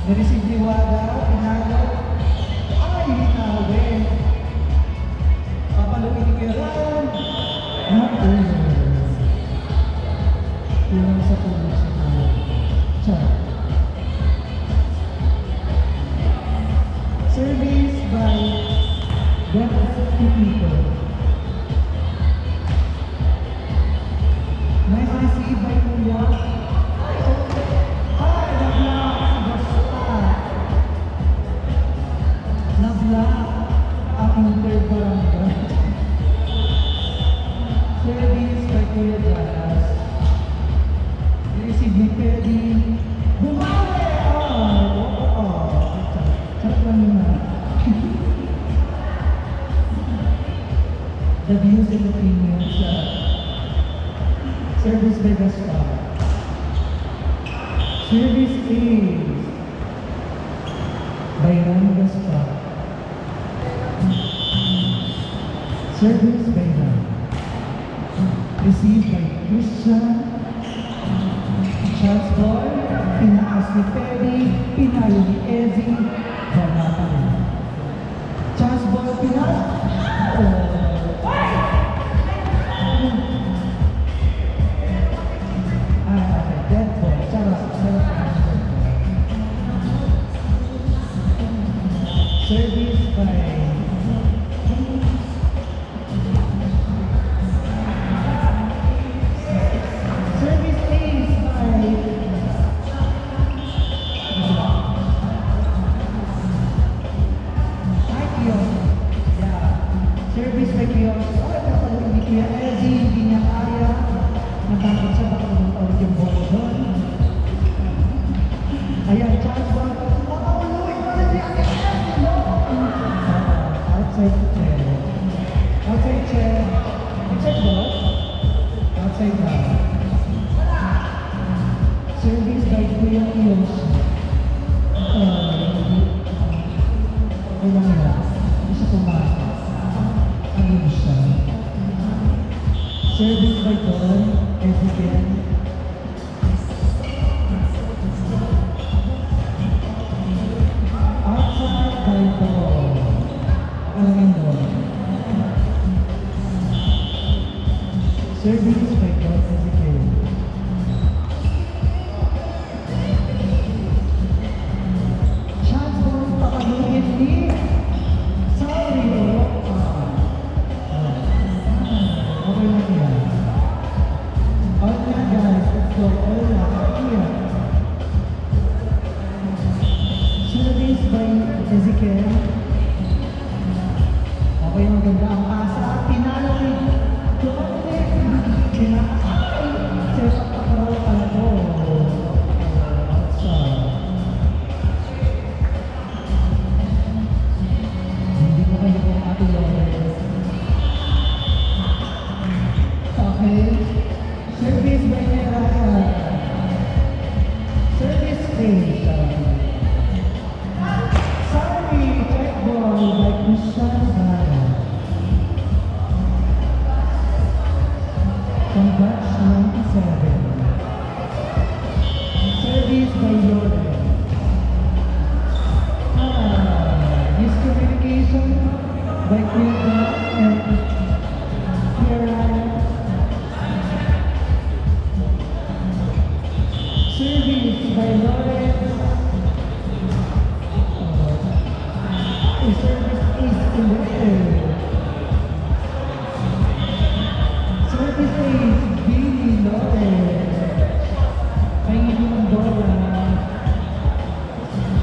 Nireceive ni Wada, pinalo. Ay, hinawin. Papaluin ni Kuya Ram. Kulang sa tulog sa tao. Charot. Service by people. Nice to see by Kuya. Ay, nabla. Basta. Nabla. Ang interbarangay. Service by Kuya Jazz. Receive ni Teddy. Bumawi! Oo. Chat lang yun na. The views and opinions. Service by Vespa. Service is by Ron Vespa. Service by Ron. Received by Christian. Charles Boy. Pinaas ni Teddy. Pinalo ni Ezzy. Banata rin. Charles Boy Pinas. Dead boy. Service by Service is by Service by Kiyos. Kapag hindi Kuya Ezzy, hindi niya kaya. Natakot siya baka mag-out yung bolo doon. Ayan, chance ba? Makauloy pa rin niya kay Ezzy, no? Outside chair. Outside chair. Outside ba? Outside ba? Service by Kuya Kiyos. Okay lang yan. Hindi siya pumasok. Ano siya? Service by Don, Ezekiel. Outside by Don. Alam yan Don. Service by Don, Ezekiel. Chance mo papaluin ni Sorry, okay lang yan. All yan guys, let's go. All yan. Service by Ezekiel. Okay, ang ganda ang asa. Pinalo ni Dominic. Pinakay. Sepak pakarol ka na po. Hindi ko kayo kung ating Lawrence. Okay. Service by Neraka. Service page. Sorry, check ball by Christian Gara. From batch 97. Service by Yoda. Miscommunication by Quinta and Kiara. Service by Lawrence. Service is in the air. Service is Billy Lawrence. Pahingin mo ng bola.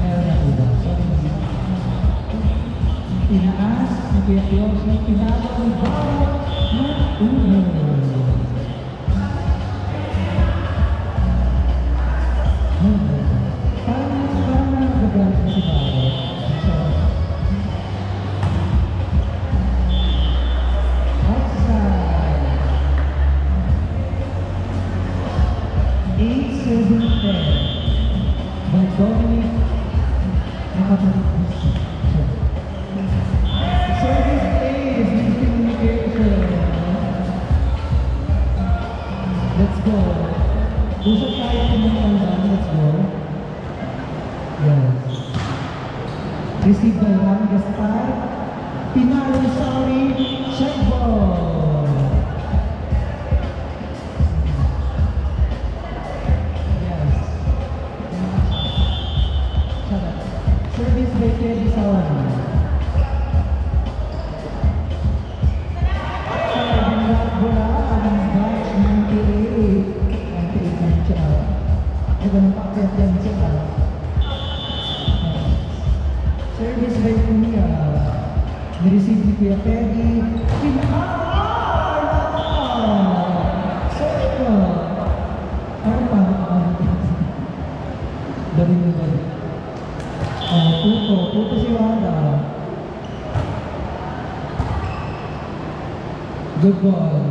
Meron na iba. Inaas, nagkiyakiyos, pinalo ng bola. Uno. Parang nagagalit na si Baro. Outside. 8-7-10 by Dominic and Dominic. Service A is miscommunication. Let's go. Usap tayo ng let's go. Yes. Received by Ram Gaspar. Pinalo sorry. Check ball. Yes. Shut up. Service by Teddy Sawan. Service by Kuya. Nireceive ni Kuya Teddy. Sorry ko. Ano pa? Dali mo ba? Puto si Wanda. Good ball.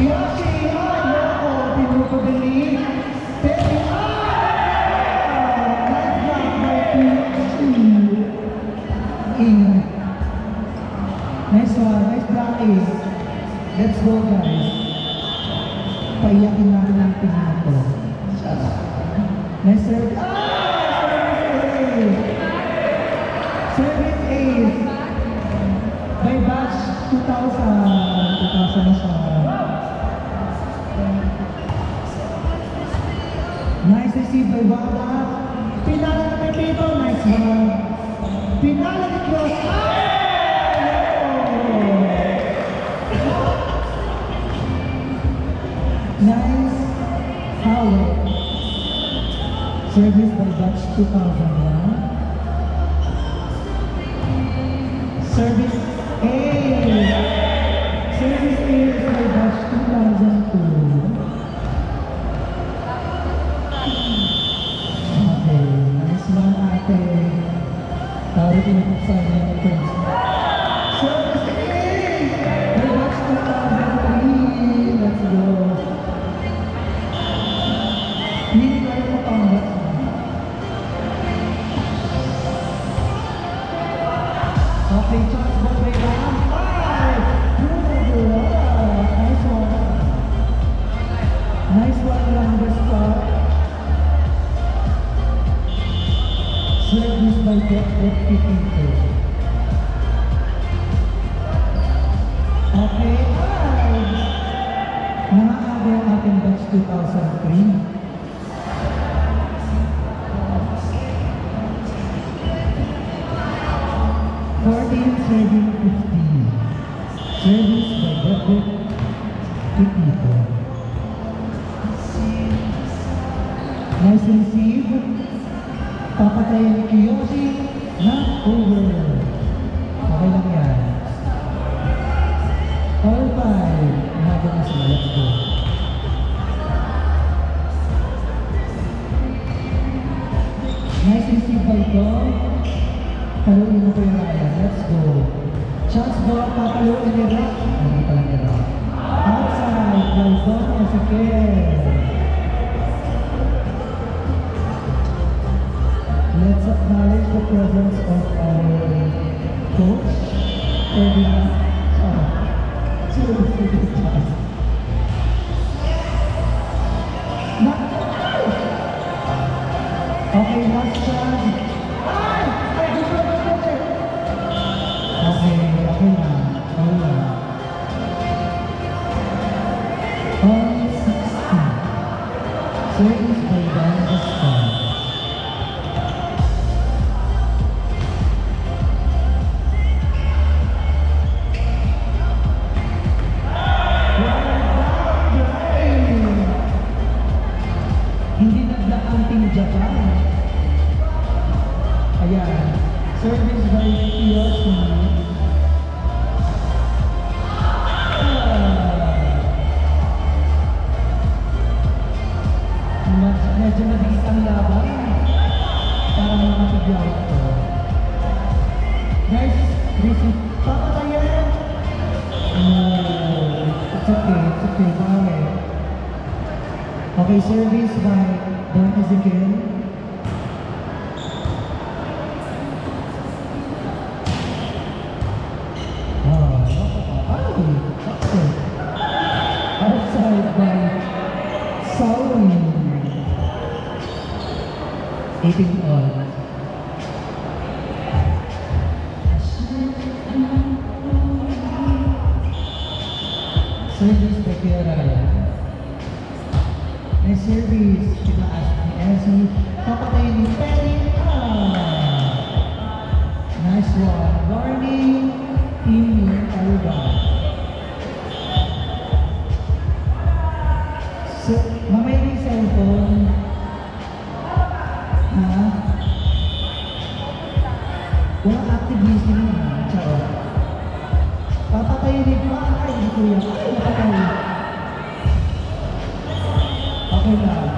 Yoshi! Ako! Pinuto dali. Teddy! Nice block by Yoshi. Ingat. Nice one. Nice blocking. Let's go, guys. Paiyakin natin ang team na to. Nice serve. Service ace. By batch 2000 na siya. Nice receive by Wanda. Pinala na kay Pito. Nice one. Pinala ni Cross. Nice foul. Service by batch 2001. Service A. Service A is by batch 2002. Okay, nice one ate. Tawag pinapuksan niya ng friends. Service A! By batch 2003. Let's go. Hindi tayo mapangat. Okay, chance ball by Ram. Nice one. Nice one, Ram Gaspar. Service by Pito. Okay, nakaaga ang ating batch 2003. 14, 7, 15. Service by Debit Pito. Nice receive. Papatayin ni Kiyoshi. Not over. Okay lang yan. All 5. Inaga na sila. Let's go. Nice receive by Dom. Paluin mo ko yung Ryan. Let's go. Chance ball, papaluin ni Rock. Hindi pala ni Rock. Outside, by Don Ezequiel. Let's acknowledge the presence of our coach, Ferdinand. Okay, last chance. Okay na. On 16. Service by Don Gaspar. Hindi nagdak ang Team Japan. Ayan. Service by Kiyoshi. Medyo nabigit ang laban para makapagyaw ito. Guys, receive. Papatayan! It's okay, bawi. Okay, service by Don Ezequiel. Outside by Saul. 18 all. Kuya Ryan. Nice service. Tinaas ni Elsie. Papatayin ni Penny. Nice one. Warning. Team Aruba. So, mamaya yung cellphone. Ha? Walang active listening ha? Charot. Papatayin ni Ay, si Kuya. Ay, napatayin. Okay lang.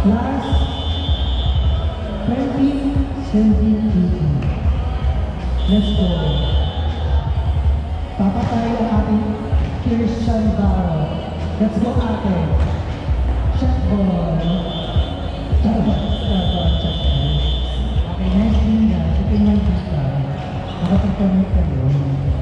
Last 20, 17, 18. Let's go. Papatay ang ating Christian Barrow. Let's go ate. Shot ball. Shot ball. Shot ball. Okay, next thing guys. Ito yung mga dita. Nakapag-connect kayo.